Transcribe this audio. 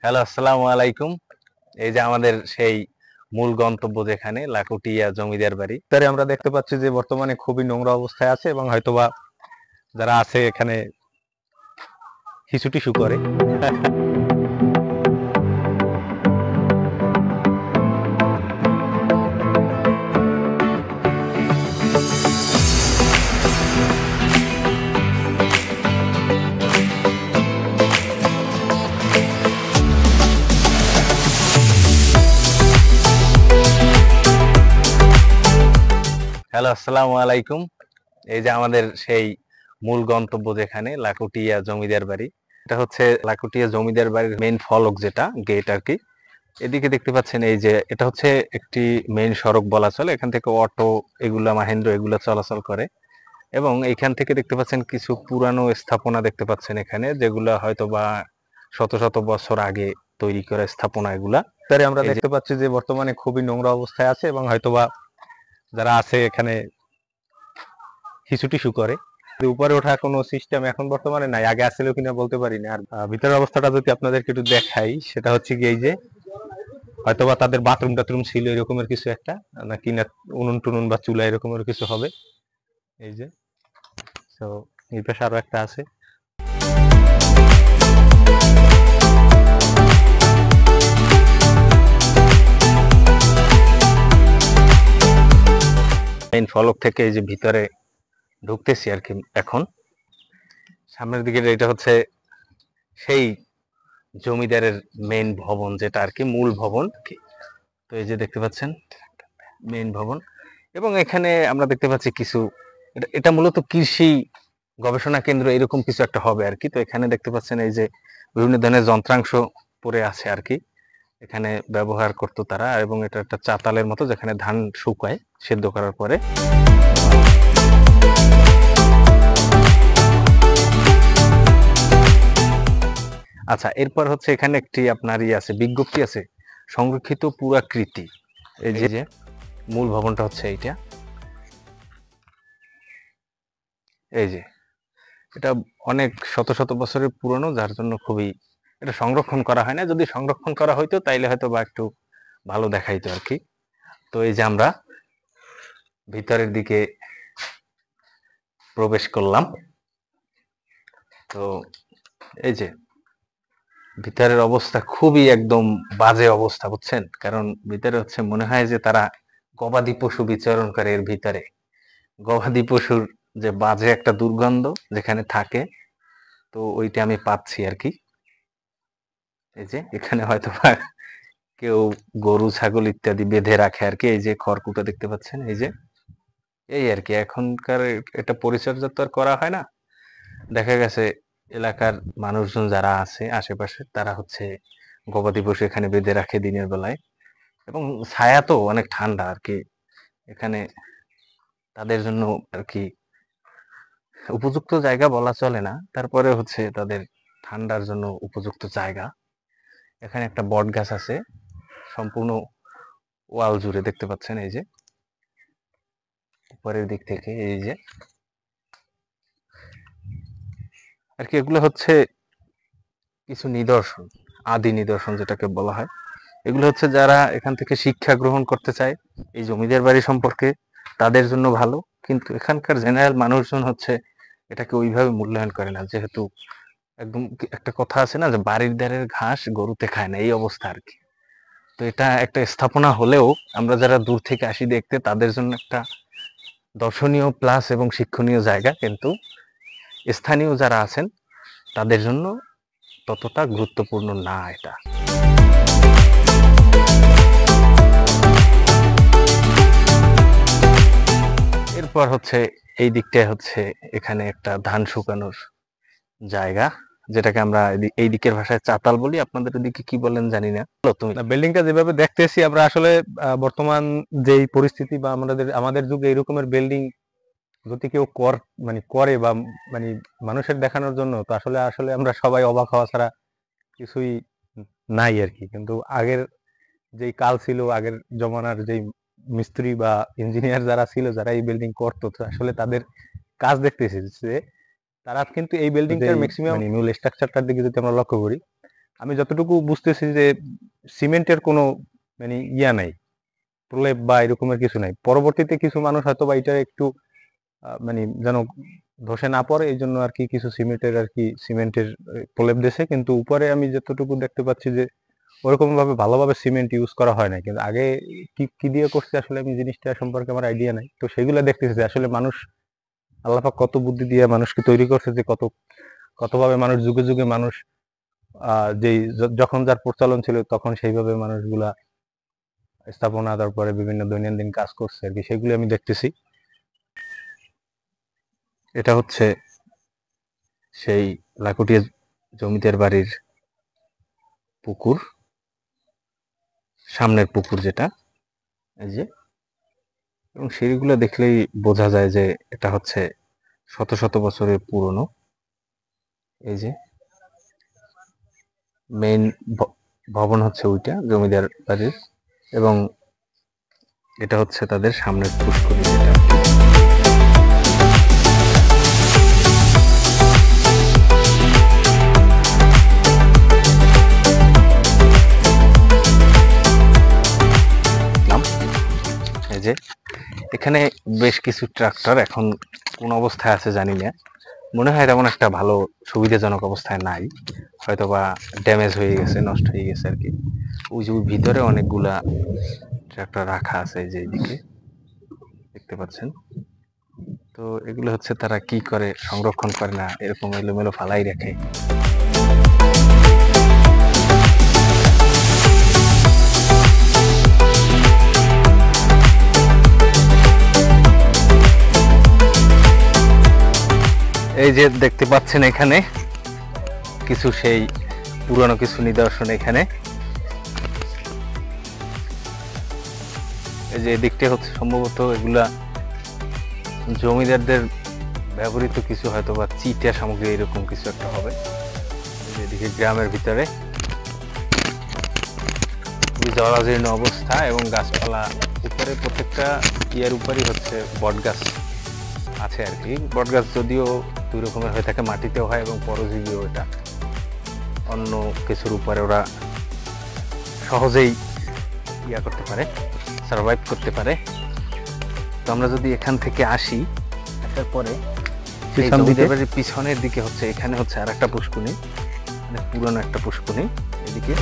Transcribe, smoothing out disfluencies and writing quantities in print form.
Hello, আসসালামু আলাইকুম। এই যে আমাদের সেই মূল গন্তব্য যেখানে লাকুটিয়া জমিদার বাড়ি। তারে আমরা দেখতে পাচ্ছি যে বর্তমানে খুবই নোংরা অবস্থায় আছে এবং হয়তোবা যারা আছে এখানে হিসু করে। হ্যালো, আসসালামু আলাইকুম। এই যে আমাদের সেই মূল গন্তব্য যেখানে লাকুটিয়া জমিদার বাড়ি। এটা হচ্ছে লাকুটিয়া জমিদার বাড়ির মেইন ফলক, যেটা গেট আর কি। এদিকে দেখতে পাচ্ছেন এই যে এটা হচ্ছে একটি মেইন সড়ক বলা চলে। এখান থেকে অটো এগুলা মাহেন্দ্র এগুলা চলাচল করে এবং এখান থেকে দেখতে পাচ্ছেন কিছু পুরানো স্থাপনা দেখতে পাচ্ছেন এখানে, যেগুলা হয়তো বা শত শত বছর আগে তৈরি করা স্থাপনা এগুলা। তারে আমরা এই যে দেখতে পাচ্ছি যে বর্তমানে খুবই নোংরা অবস্থায় আছে এবং হয়তোবা যারা আছে এখানে হিসু করে। উপরে ওঠা কোনো সিস্টেম এখন বর্তমানে নাই, আগে আসছিল কিনা বলতে পারি না। আর ভিতরের অবস্থাটা যদি আপনাদেরকে একটু দেখাই, সেটা হচ্ছে কি, এই যে হয়তোবা তাদের বাথরুম টাথরুম ছিল এরকমের কিছু একটা, নাকি না উনুন টুনুন বা চুলা এরকমের কিছু হবে। এই যে তো এই পাশে আরো একটা আছে। মেইন ফলক থেকে এই যে ভিতরে ঢুকতেছি আর কি। এখন সামনের দিকে এটা হচ্ছে সেই জমিদারের মেইন ভবন, যেটা আর কি মূল ভবন। তো এই যে দেখতে পাচ্ছেন মেইন ভবন, এবং এখানে আমরা দেখতে পাচ্ছি কিছু, এটা মূলত কৃষি গবেষণা কেন্দ্র এরকম কিছু একটা হবে আর কি। তো এখানে দেখতে পাচ্ছেন এই যে বিভিন্ন ধরনের যন্ত্রাংশ পড়ে আছে আর কি, এখানে ব্যবহার করতো তারা। এবং এটা একটা চাতালের মতো, যেখানে ধান শুকায় সেদ্ধ করার পরে। আচ্ছা, এরপর হচ্ছে এখানে একটি আপনার আছে, বিজ্ঞপ্তি আছে, সংরক্ষিত পুরাকৃতি। এই যে মূল ভবনটা হচ্ছে এইটা। এই যে এটা অনেক শত শত বছরের পুরনো, যার জন্য খুবই এটা সংরক্ষণ করা হয় না। যদি সংরক্ষণ করা হইতো তাইলে হয়তো বা একটু ভালো দেখাইতো আর কি। তো এই যে আমরা ভিতরের দিকে প্রবেশ করলাম। তো এই যে ভিতরের অবস্থা খুবই একদম বাজে অবস্থা, বুঝছেন? কারণ ভিতরে হচ্ছে মনে হয় যে তারা গবাদি পশু বিচরণ করে এর ভিতরে। গবাদি পশুর যে বাজে একটা দুর্গন্ধ যেখানে থাকে, তো ওইটা আমি পাচ্ছি আর কি। এই যে এখানে হয়তো বা কেউ গরু ছাগল ইত্যাদি বেঁধে রাখে আর কি। এই যে খড়কুটা দেখতে পাচ্ছেন, এই যে এই আর কি। এখনকার এটা পরিচর্যা তো আর করা হয় না। দেখা গেছে এলাকার মানুষজন যারা আছে আশেপাশে, তারা হচ্ছে গবাদি পশু এখানে বেঁধে রাখে দিনের বেলায়। এবং ছায়া তো অনেক ঠান্ডা আর কি এখানে, তাদের জন্য আর কি উপযুক্ত জায়গা বলা চলে না, তারপরে হচ্ছে তাদের ঠান্ডার জন্য উপযুক্ত জায়গা। এখানে একটা বট গাছ আছে সম্পূর্ণ ওয়াল জুড়ে, দেখতে পাচ্ছেন এই যে উপরের দিক থেকে। এই যে আর কি, এগুলো হচ্ছে কিছু নিদর্শন, আদি নিদর্শন যেটাকে বলা হয়। এগুলো হচ্ছে যারা এখান থেকে শিক্ষা গ্রহণ করতে চায় এই জমিদার বাড়ি সম্পর্কে, তাদের জন্য ভালো। কিন্তু এখানকার জেনারেল মানুষজন হচ্ছে এটাকে ওইভাবে মূল্যায়ন করে না, যেহেতু একদম একটা কথা আছে না, যে বাড়ির ধারের ঘাস গরুতে খায় না, এই অবস্থা আর কি। তো এটা একটা স্থাপনা হলেও আমরা যারা দূর থেকে আসি দেখতে, তাদের জন্য একটা দর্শনীয় প্লাস এবং শিক্ষণীয় জায়গা, কিন্তু স্থানীয় যারা আছেন তাদের জন্য ততটা গুরুত্বপূর্ণ না এটা। এরপর হচ্ছে এই দিকটায় হচ্ছে এখানে একটা ধান শুকানোর জায়গা, যেটাকে আমরা এই দিকের ভাষায় চাতাল বলি। আপনাদের ওদিকে কি বলেন জানি না। তুমি বিল্ডিংটা যেভাবে দেখতেছি আমরা আসলে বর্তমান যেই পরিস্থিতি বা আমাদের আমাদের যুগে এরকমের বিল্ডিং যদি কেউ করে বা মানে মানুষের দেখানোর জন্য, তো আসলে আসলে আমরা সবাই অবাক হওয়া ছাড়া কিছুই নাই আর কি। কিন্তু আগের যেই কাল ছিল, আগের জমানার যেই মিস্ত্রি বা ইঞ্জিনিয়ার যারা ছিল, যারা এই বিল্ডিং করতো, তো আসলে তাদের কাজ দেখতেছি যে তারা কিন্তু এই বিল্ডিংটার ম্যাক্সিমাম মূল স্ট্রাকচারটার দিকে যদি আমরা লক্ষ্য করি, আমি যতটুকু বুঝতেছি যে সিমেন্টের কোনো মানে ইয়া নাই, প্রলেপ বা এরকমের কিছু নাই। পরবর্তীতে কিছু মানুষ হয়তো বা এটা একটু মানে যেন ধসে না পড়ে এই জন্য আর কি কিছু সিমেন্টের প্রলেপ দিয়েছে, কিন্তু উপরে আমি যতটুকু দেখতে পাচ্ছি যে ওরকম ভাবে ভালোভাবে সিমেন্ট ইউজ করা হয় না। কিন্তু আগে কি কি দিয়ে করছে আসলে আমি জিনিসটা সম্পর্কে আমার আইডিয়া নাই। তো সেগুলো দেখতেছি যে আসলে মানুষ, আল্লাহ পাক কত বুদ্ধি দিয়ে মানুষকে তৈরি করছে, যে কতভাবে মানুষ যুগে যুগে মানুষ যেই যখন যার প্রচলন ছিল তখন সেইভাবে মানুষগুলা স্থাপনা, তারপরে বিভিন্ন দৈনন্দিন কাজ করছে আর কি, সেগুলো আমি দেখতেছি। এটা হচ্ছে সেই লাকুটিয়া জমিদার বাড়ির পুকুর, সামনের পুকুর যেটা, এই যে, এবং সিঁড়িগুলো দেখলেই বোঝা যায় যে এটা হচ্ছে শত শত বছরের পুরনো। এই যে মেইন ভবন হচ্ছে ওইটা জমিদার বাড়ির, এবং এটা হচ্ছে তাদের সামনের পুষ্করী যেটা। এই যে এখানে বেশ কিছু ট্রাক্টর এখন কোন অবস্থায় আছে জানি না, মনে হয় তেমন একটা ভালো সুবিধাজনক অবস্থায় নাই, হয়তো বা ড্যামেজ হয়ে গেছে, নষ্ট হয়ে গেছে আর কি। ওই যে ভিতরে অনেকগুলা ট্রাক্টর রাখা আছে, এই যে এইদিকে দেখতে পাচ্ছেন। তো এগুলো হচ্ছে তারা কি করে, সংরক্ষণ করে না, এরকম এলোমেলো ফালাই রাখে। এই যে দেখতে পাচ্ছেন এখানে কিছু সেই পুরনো কিছু নিদর্শন এখানে। এই যে এদিকটা হচ্ছে সম্ভবত এগুলা জমিদারদের ব্যবহৃত কিছু হয়তো বা চিটা সামগ্রী, এরকম কিছু একটা হবে। এদিকে গ্রামের ভিতরে খুবই জরাজীর্ণ অবস্থা, এবং গাছপালা উপরে প্রত্যেকটা ইয়ার উপরই হচ্ছে বট গাছ আছে আর কি। বট গাছ যদিও দুই রকমের হয়ে থাকে, মাটিতেও হয় এবং পরজীবীও, এটা অন্য কিছুর উপরে ওরা সহজেই ইয়া করতে পারে, সার্ভাইভ করতে পারে। তো আমরা যদি এখান থেকে আসি, আসার পরে পিছনের দিকে হচ্ছে, এখানে হচ্ছে আর একটা পুষ্কুনি, মানে পুরনো একটা পুষ্কুনি এদিকে।